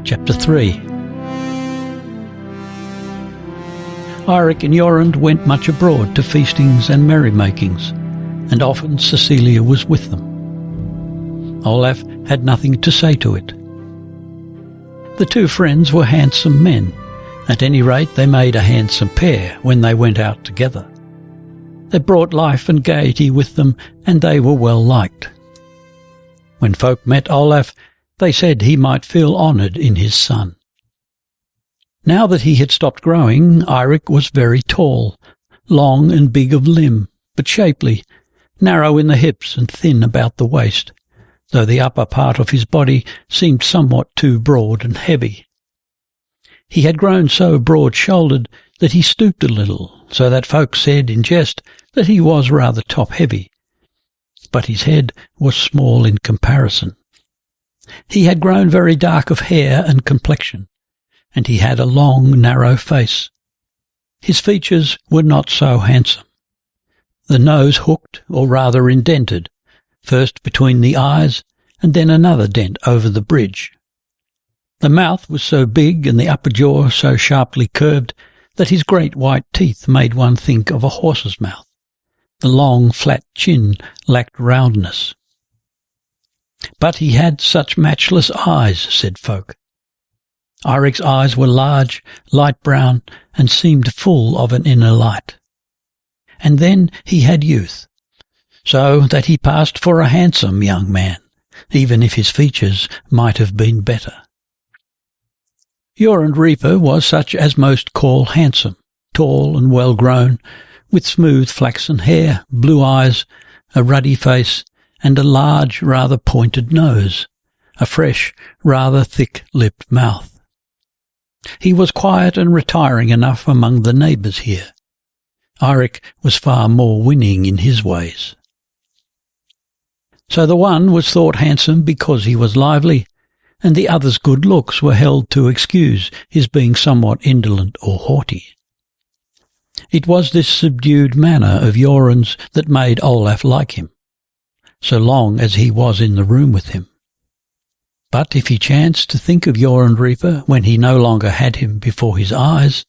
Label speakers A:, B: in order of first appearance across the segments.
A: Chapter 3. Eirik and Jorund went much abroad to feastings and merrymakings, and often Cecilia was with them. Olaf had nothing to say to it. The two friends were handsome men. At any rate, they made a handsome pair when they went out together. They brought life and gaiety with them, and they were well liked. When folk met Olaf, they said he might feel honoured in his son. Now that he had stopped growing, Eirik was very tall, long and big of limb, but shapely, narrow in the hips and thin about the waist, though the upper part of his body seemed somewhat too broad and heavy. He had grown so broad-shouldered that he stooped a little, so that folk said in jest that he was rather top-heavy, but his head was small in comparison. He had grown very dark of hair and complexion, and he had a long, narrow face. His features were not so handsome. The nose hooked, or rather indented, first between the eyes, and then another dent over the bridge. The mouth was so big and the upper jaw so sharply curved that his great white teeth made one think of a horse's mouth. The long, flat chin lacked roundness. But he had such matchless eyes, said folk. Eirik's eyes were large, light brown, and seemed full of an inner light. And then he had youth, so that he passed for a handsome young man, even if his features might have been better. Jorund Reaper was such as most call handsome, tall and well-grown, with smooth flaxen hair, blue eyes, a ruddy face, and a large, rather pointed nose, a fresh, rather thick-lipped mouth. He was quiet and retiring enough among the neighbours here. Eirik was far more winning in his ways. So the one was thought handsome because he was lively, and the other's good looks were held to excuse his being somewhat indolent or haughty. It was this subdued manner of Jorund's that made Olaf like him, so long as he was in the room with him. But if he chanced to think of Jorund Reaper when he no longer had him before his eyes,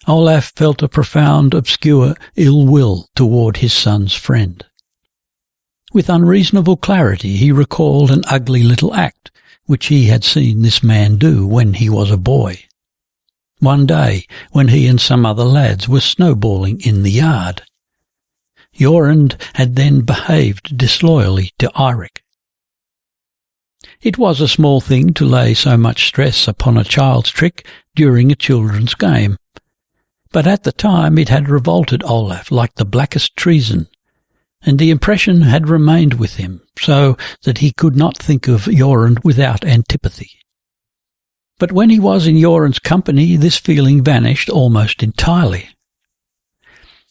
A: Olaf felt a profound, obscure ill will toward his son's friend. With unreasonable clarity he recalled an ugly little act which he had seen this man do when he was a boy. One day, when he and some other lads were snowballing in the yard, Jorund had then behaved disloyally to Eirik. It was a small thing to lay so much stress upon a child's trick during a children's game, but at the time it had revolted Olaf like the blackest treason, and the impression had remained with him, so that he could not think of Jorund without antipathy. But when he was in Jorund's company, this feeling vanished almost entirely.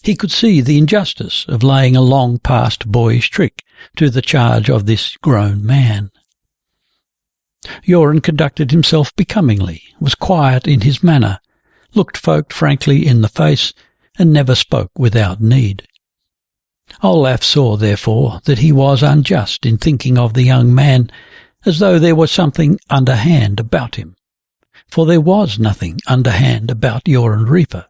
A: He could see the injustice of laying a long-past boyish trick to the charge of this grown man. Jorund conducted himself becomingly, was quiet in his manner, looked folk frankly in the face, and never spoke without need. Olaf saw, therefore, that he was unjust in thinking of the young man as though there was something underhand about him, for there was nothing underhand about Jorund Reaper,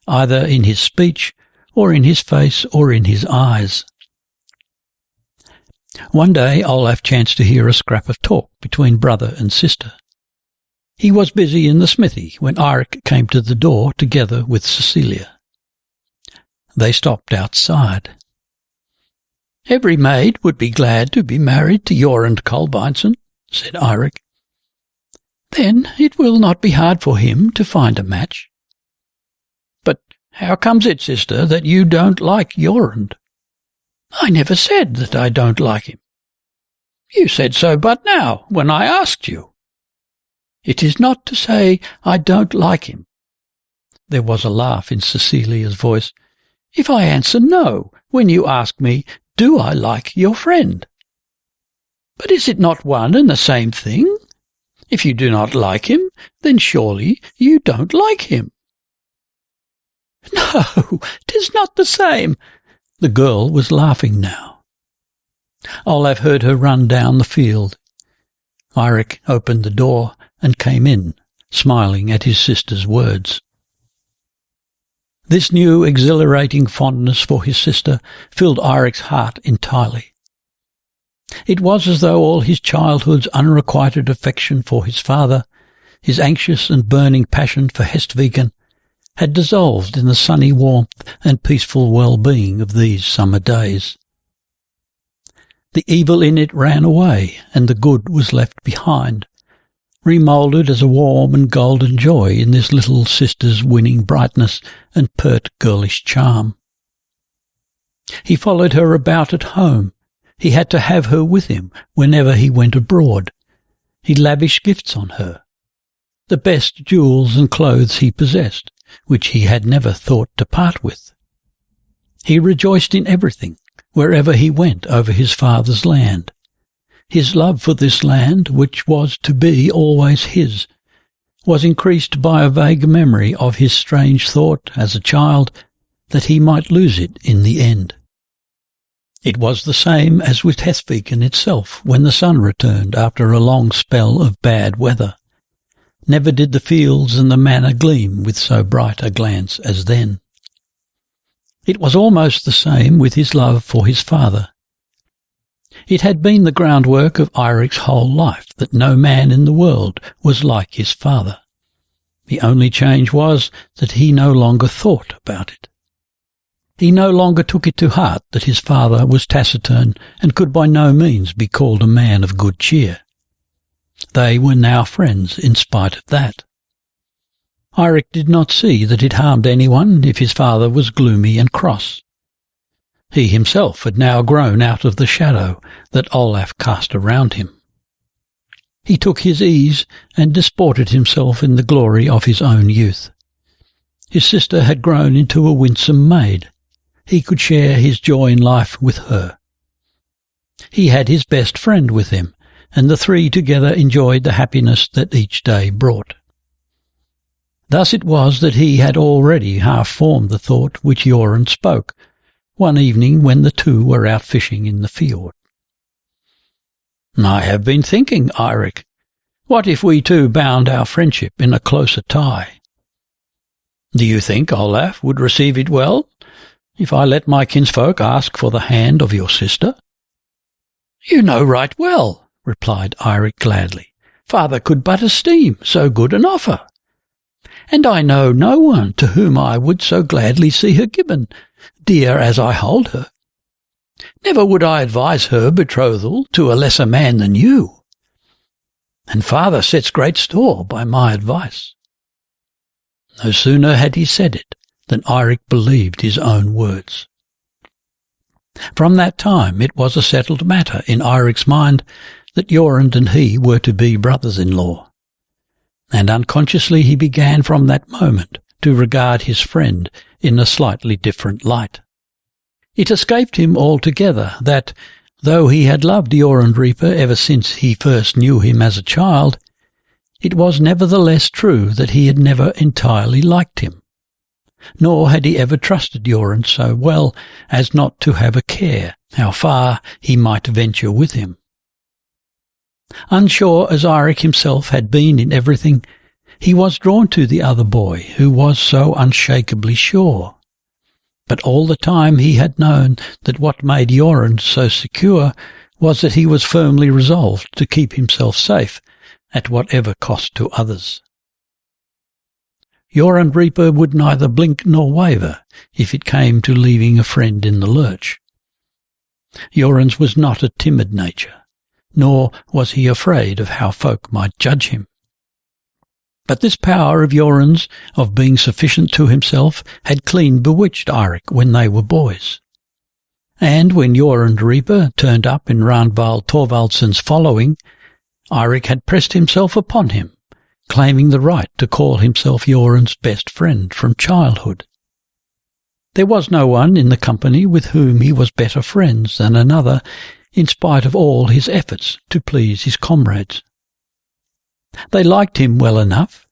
A: either in his speech, or in his face, or in his eyes. One day Olaf chanced to hear a scrap of talk between brother and sister. He was busy in the smithy when Eirik came to the door together with Cecilia. They stopped outside. "Every maid would be glad to be married to Jorund Kolbeinsson," said Eirik. "Then it will not be hard for him to find a match." "But how comes it, sister, that you don't like Jorund?" "I never said that I don't like him." "You said so but now, when I asked you." "It is not to say I don't like him." There was a laugh in Cecilia's voice. "If I answer no, when you ask me, do I like your friend?" "But is it not one and the same thing? If you do not like him, then surely you don't like him." "No, 'tis not the same." The girl was laughing now. Olaf heard her run down the field. Eirik opened the door, and came in, smiling at his sister's words. This new exhilarating fondness for his sister filled Eirik's heart entirely. It was as though all his childhood's unrequited affection for his father, his anxious and burning passion for Hestviken, had dissolved in the sunny warmth and peaceful well-being of these summer days. The evil in it ran away, and the good was left behind, remoulded as a warm and golden joy in this little sister's winning brightness and pert girlish charm. He followed her about at home. He had to have her with him whenever he went abroad. He lavished gifts on her, the best jewels and clothes he possessed, which he had never thought to part with. He rejoiced in everything, wherever he went over his father's land. His love for this land, which was to be always his, was increased by a vague memory of his strange thought as a child that he might lose it in the end. It was the same as with Hestviken itself when the sun returned after a long spell of bad weather. Never did the fields and the manor gleam with so bright a glance as then. It was almost the same with his love for his father. It had been the groundwork of Eirik's whole life that no man in the world was like his father. The only change was that he no longer thought about it. He no longer took it to heart that his father was taciturn and could by no means be called a man of good cheer. They were now friends in spite of that. Eirik did not see that it harmed anyone if his father was gloomy and cross. He himself had now grown out of the shadow that Olaf cast around him. He took his ease and disported himself in the glory of his own youth. His sister had grown into a winsome maid. He could share his joy in life with her. He had his best friend with him, and the three together enjoyed the happiness that each day brought. Thus it was that he had already half formed the thought which Jorunn spoke, one evening when the two were out fishing in the fjord. "I have been thinking, Eirik, what if we two bound our friendship in a closer tie? Do you think Olaf would receive it well, if I let my kinsfolk ask for the hand of your sister?" "You know right well," replied Eirik gladly. "Father could but esteem so good an offer. And I know no one to whom I would so gladly see her given, dear as I hold her. Never would I advise her betrothal to a lesser man than you. And father sets great store by my advice." No sooner had he said it than Eirik believed his own words. From that time it was a settled matter in Eirik's mind that Jorunn and he were to be brothers-in-law, and unconsciously he began from that moment to regard his friend in a slightly different light. It escaped him altogether that, though he had loved Jorunn Reaper ever since he first knew him as a child, it was nevertheless true that he had never entirely liked him, nor had he ever trusted Jorunn so well as not to have a care how far he might venture with him. Unsure as Eirik himself had been in everything, he was drawn to the other boy who was so unshakably sure. But all the time he had known that what made Jorunn so secure was that he was firmly resolved to keep himself safe at whatever cost to others. Jorunn Reaper would neither blink nor waver if it came to leaving a friend in the lurch. Jorunn's was not a timid nature, nor was he afraid of how folk might judge him. But this power of Jorunn's of being sufficient to himself had clean bewitched Eirik when they were boys. And when Jorunn Reaper turned up in Ragnvald Thorvaldsson's following, Eirik had pressed himself upon him, claiming the right to call himself Jorunn's best friend from childhood. There was no one in the company with whom he was better friends than another, in spite of all his efforts to please his comrades. They liked him well enough.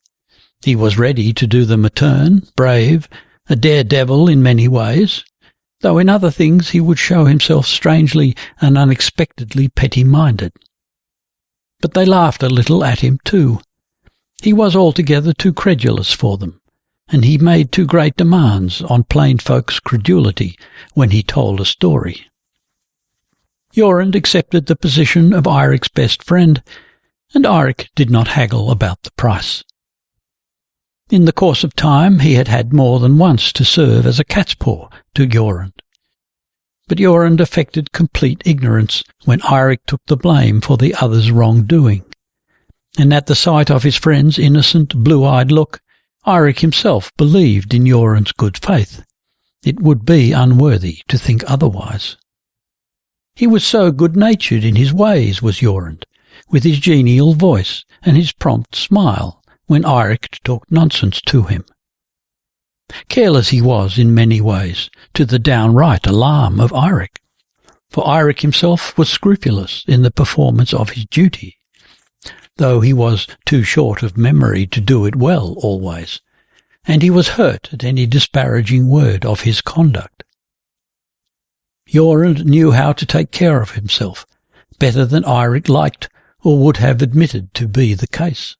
A: He was ready to do them a turn, brave, a daredevil in many ways, though in other things he would show himself strangely and unexpectedly petty-minded. But they laughed a little at him too, He was altogether too credulous for them, and he made too great demands on plain folks' credulity when he told a story. Jorund accepted the position of Eirik's best friend, and Eirik did not haggle about the price. In the course of time he had had more than once to serve as a catspaw to Jorund. But Jorund affected complete ignorance when Eirik took the blame for the other's wrongdoing, and at the sight of his friend's innocent, blue-eyed look, Eirik himself believed in Jorund's good faith. It would be unworthy to think otherwise. He was so good-natured in his ways, was Jorund, with his genial voice and his prompt smile when Eirik talked nonsense to him. Careless he was in many ways, to the downright alarm of Eirik, for Eirik himself was scrupulous in the performance of his duty, though he was too short of memory to do it well always, and he was hurt at any disparaging word of his conduct. Jorund knew how to take care of himself, better than Eirik liked or would have admitted to be the case.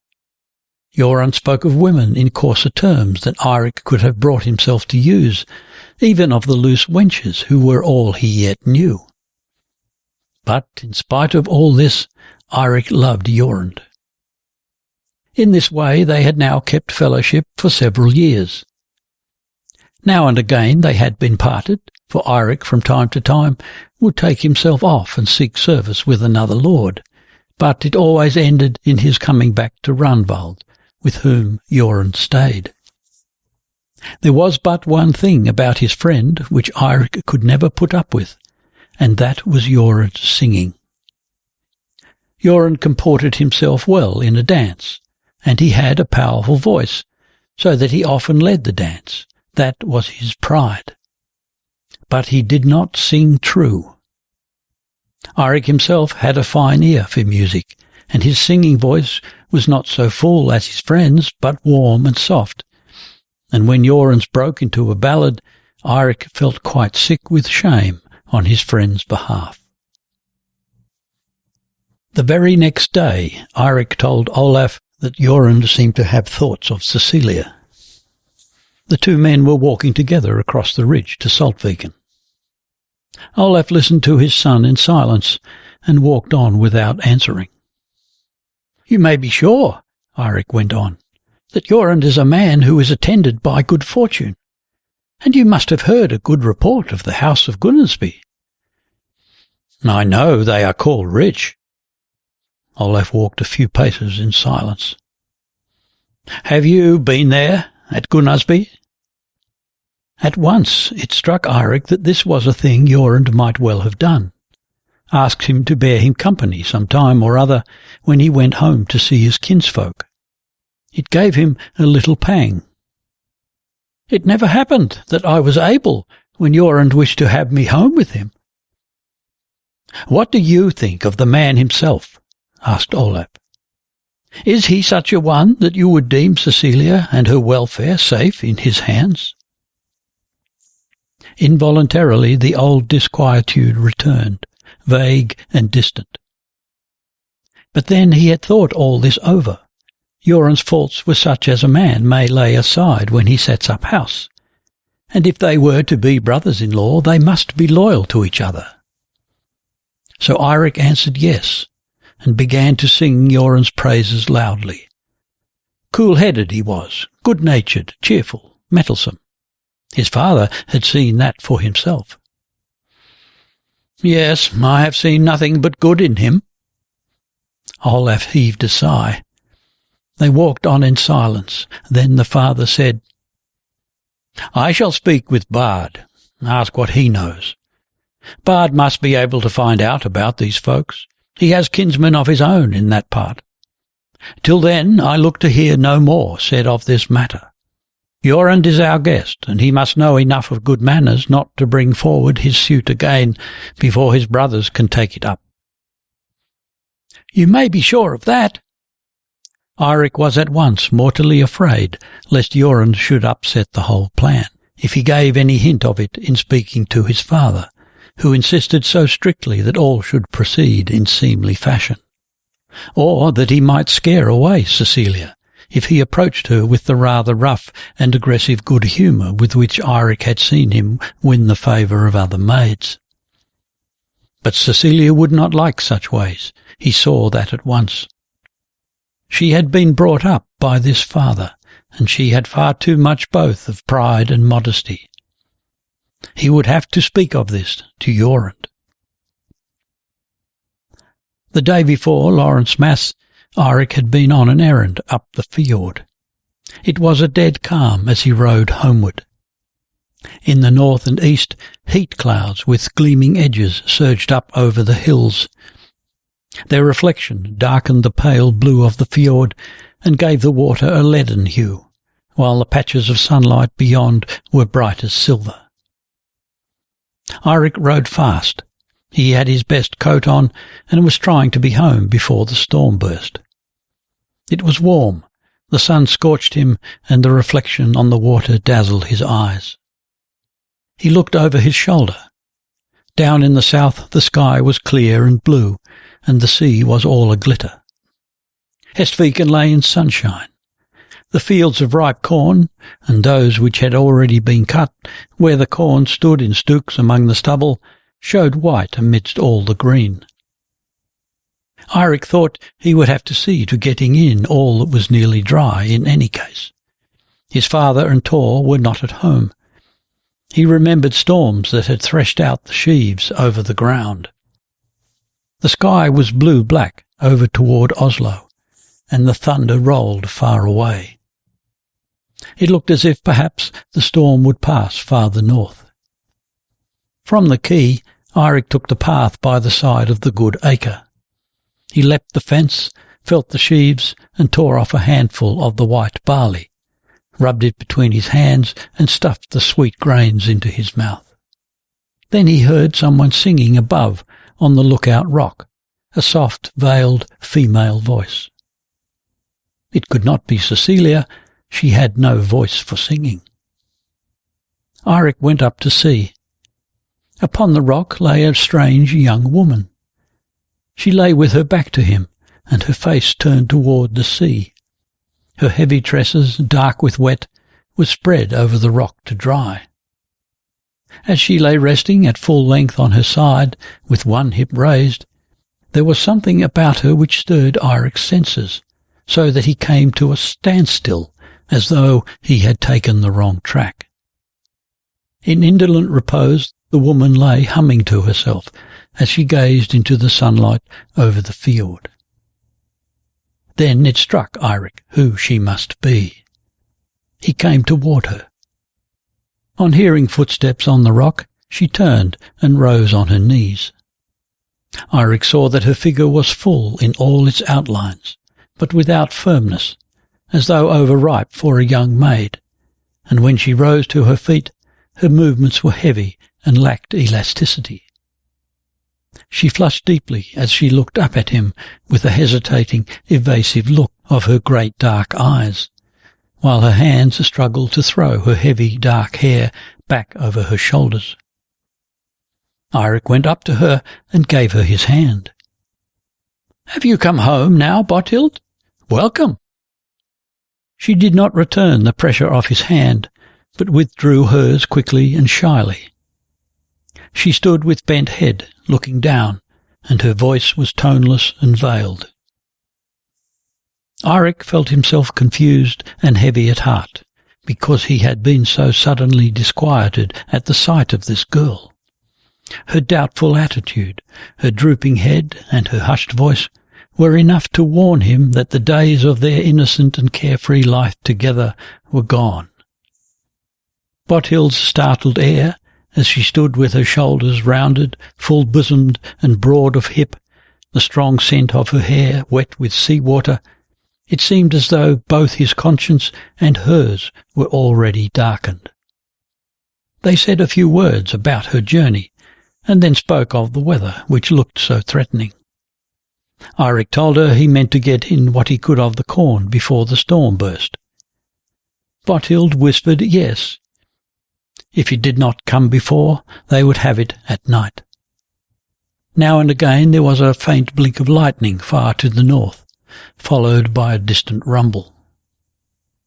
A: Jorund spoke of women in coarser terms than Eirik could have brought himself to use, even of the loose wenches who were all he yet knew. But in spite of all this, Eirik loved Jorund. In this way they had now kept fellowship for several years. Now and again they had been parted, for Eirik from time to time would take himself off and seek service with another lord, but it always ended in his coming back to Ragnvald, with whom Jorund stayed. There was but one thing about his friend which Eirik could never put up with, and that was Jorund's singing. Jorund comported himself well in a dance, and he had a powerful voice, so that he often led the dance. That was his pride. But he did not sing true. Eirik himself had a fine ear for music, and his singing voice was not so full as his friend's, but warm and soft, and when Jorund's broke into a ballad, Eirik felt quite sick with shame on his friend's behalf. The very next day Eirik told Olaf that Jorund seemed to have thoughts of Cecilia. The two men were walking together across the ridge to Saltviken. Olaf listened to his son in silence and walked on without answering. "You may be sure," Eirik went on, "that Jorund is a man who is attended by good fortune, and you must have heard a good report of the house of Gunnarsby." "I know they are called rich." Olaf walked a few paces in silence. "Have you been there, at Gunnarsby?" At once it struck Eirik that this was a thing Jorund might well have done. Asked him to bear him company some time or other when he went home to see his kinsfolk. It gave him a little pang. "It never happened that I was able when Jorund wished to have me home with him." "What do you think of the man himself?" asked Olaf. "Is he such a one that you would deem Cecilia and her welfare safe in his hands?" Involuntarily the old disquietude returned, vague and distant. But then he had thought all this over. Jorund's faults were such as a man may lay aside when he sets up house, and if they were to be brothers-in-law they must be loyal to each other. So Eirik answered yes, and began to sing Jorund's praises loudly. Cool-headed he was, good-natured, cheerful, mettlesome. His father had seen that for himself. "Yes, I have seen nothing but good in him." Olaf heaved a sigh. They walked on in silence. Then the father said, "I shall speak with Bard, ask what he knows. Bard must be able to find out about these folks. He has kinsmen of his own in that part. Till then I look to hear no more said of this matter. Jorund is our guest, and he must know enough of good manners not to bring forward his suit again before his brothers can take it up." "You may be sure of that." Eirik was at once mortally afraid lest Jorund should upset the whole plan, if he gave any hint of it in speaking to his father, who insisted so strictly that all should proceed in seemly fashion, or that he might scare away Cecilia, if he approached her with the rather rough and aggressive good humour with which Eirik had seen him win the favour of other maids. But Cecilia would not like such ways. He saw that at once. She had been brought up by this father, and she had far too much both of pride and modesty. He would have to speak of this to Jorund. The day before Lawrence Mass, Eirik had been on an errand up the fjord. It was a dead calm as he rode homeward. In the north and east, heat clouds with gleaming edges surged up over the hills. Their reflection darkened the pale blue of the fjord and gave the water a leaden hue, while the patches of sunlight beyond were bright as silver. Eirik rode fast. He had his best coat on and was trying to be home before the storm burst. It was warm, the sun scorched him, and the reflection on the water dazzled his eyes. He looked over his shoulder. Down in the south the sky was clear and blue, and the sea was all a-glitter. Hestviken lay in sunshine. The fields of ripe corn, and those which had already been cut, where the corn stood in stooks among the stubble, showed white amidst all the green. Eirik thought he would have to see to getting in all that was nearly dry in any case. His father and Tor were not at home. He remembered storms that had threshed out the sheaves over the ground. The sky was blue-black over toward Oslo, and the thunder rolled far away. It looked as if perhaps the storm would pass farther north. From the quay, Eirik took the path by the side of the good acre. He leapt the fence, felt the sheaves, and tore off a handful of the white barley, rubbed it between his hands, and stuffed the sweet grains into his mouth. Then he heard someone singing above on the lookout rock, a soft, veiled female voice. It could not be Cecilia. She had no voice for singing. Eirik went up to see. Upon the rock lay a strange young woman. She lay with her back to him, and her face turned toward the sea. Her heavy tresses, dark with wet, were spread over the rock to dry. As she lay resting at full length on her side, with one hip raised, there was something about her which stirred Eirik's senses, so that he came to a standstill, as though he had taken the wrong track. In indolent repose, the woman lay humming to herself as she gazed into the sunlight over the fjord. Then it struck Eirik who she must be. He came toward her. On hearing footsteps on the rock, she turned and rose on her knees. Eirik saw that her figure was full in all its outlines, but without firmness, as though overripe for a young maid, and when she rose to her feet, her movements were heavy and lacked elasticity. She flushed deeply as she looked up at him with a hesitating, evasive look of her great dark eyes, while her hands struggled to throw her heavy dark hair back over her shoulders. Eirik went up to her and gave her his hand. "Have you come home now, Botild? Welcome." She did not return the pressure of his hand, but withdrew hers quickly and shyly. She stood with bent head, looking down, and her voice was toneless and veiled. Eirik felt himself confused and heavy at heart, because he had been so suddenly disquieted at the sight of this girl. Her doubtful attitude, her drooping head, and her hushed voice were enough to warn him that the days of their innocent and carefree life together were gone. Bothild's startled air, as she stood with her shoulders rounded, full-bosomed, and broad of hip, the strong scent of her hair wet with sea-water, it seemed as though both his conscience and hers were already darkened. They said a few words about her journey, and then spoke of the weather, which looked so threatening. Eirik told her he meant to get in what he could of the corn before the storm burst. Bothild whispered yes. If it did not come before, they would have it at night. Now and again there was a faint blink of lightning far to the north, followed by a distant rumble.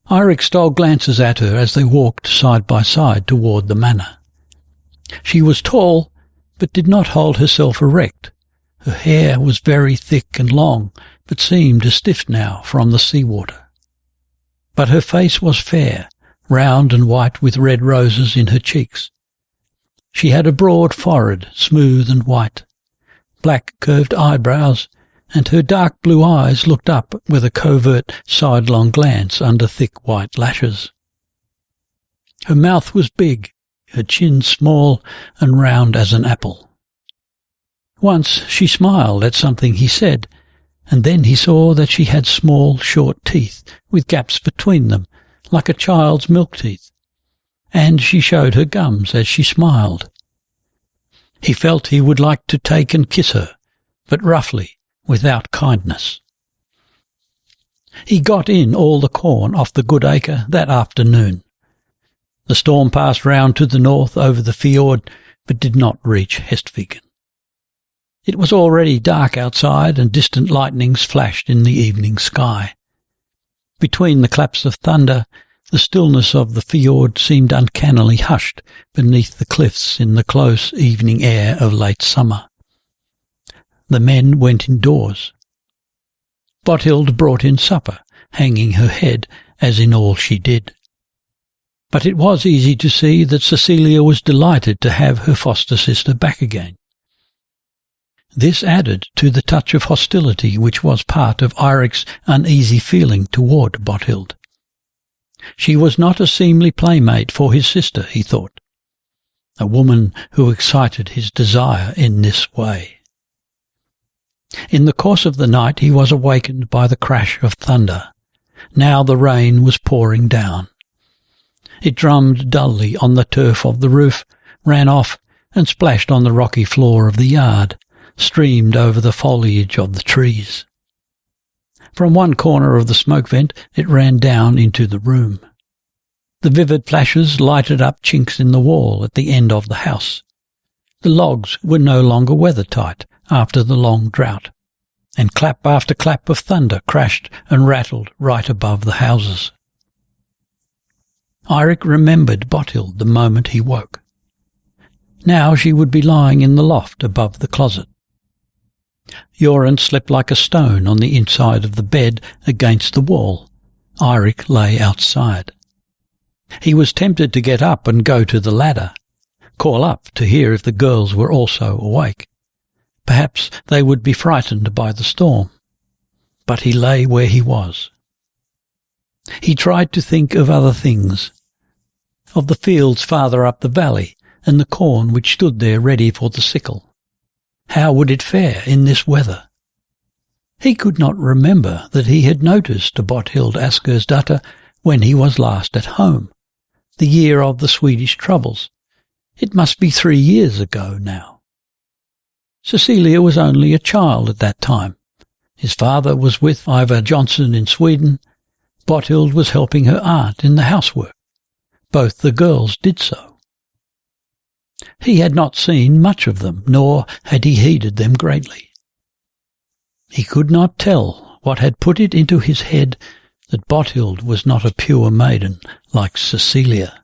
A: Eirik stole glances at her as they walked side by side toward the manor. She was tall, but did not hold herself erect. Her hair was very thick and long, but seemed stiff now from the seawater. But her face was fair, round and white with red roses in her cheeks. She had a broad forehead, smooth and white, black curved eyebrows, and her dark blue eyes looked up with a covert sidelong glance under thick white lashes. Her mouth was big, her chin small and round as an apple. Once she smiled at something he said, and then he saw that she had small, short teeth with gaps between them, like a child's milk teeth, and she showed her gums as she smiled. He felt he would like to take and kiss her, but roughly, without kindness. He got in all the corn off the good acre that afternoon. The storm passed round to the north over the fjord, but did not reach Hestviken. It was already dark outside, and distant lightnings flashed in the evening sky. Between the claps of thunder, the stillness of the fjord seemed uncannily hushed beneath the cliffs in the close evening air of late summer. The men went indoors. Botild brought in supper, hanging her head, as in all she did. But it was easy to see that Cecilia was delighted to have her foster sister back again. This added to the touch of hostility which was part of Eirik's uneasy feeling toward Botild. She was not a seemly playmate for his sister, he thought, a woman who excited his desire in this way. In the course of the night he was awakened by the crash of thunder. Now the rain was pouring down. It drummed dully on the turf of the roof, ran off, and splashed on the rocky floor of the yard, streamed over the foliage of the trees. From one corner of the smoke vent it ran down into the room. The vivid flashes lighted up chinks in the wall at the end of the house. The logs were no longer weather-tight after the long drought, and clap after clap of thunder crashed and rattled right above the houses. Eirik remembered Botild the moment he woke. Now she would be lying in the loft above the closet. Jorunn slept like a stone on the inside of the bed against the wall. Eirik lay outside. He was tempted to get up and go to the ladder, call up to hear if the girls were also awake. Perhaps they would be frightened by the storm. But he lay where he was. He tried to think of other things, of the fields farther up the valley and the corn which stood there ready for the sickle. How would it fare in this weather? He could not remember that he had noticed Botild Askersdatter when he was last at home, the year of the Swedish troubles. It must be 3 years ago now. Cecilia was only a child at that time. His father was with Ivar Johnson in Sweden. Botild was helping her aunt in the housework. Both the girls did so. He had not seen much of them, nor had he heeded them greatly. He could not tell what had put it into his head that Botild was not a pure maiden like Cecilia.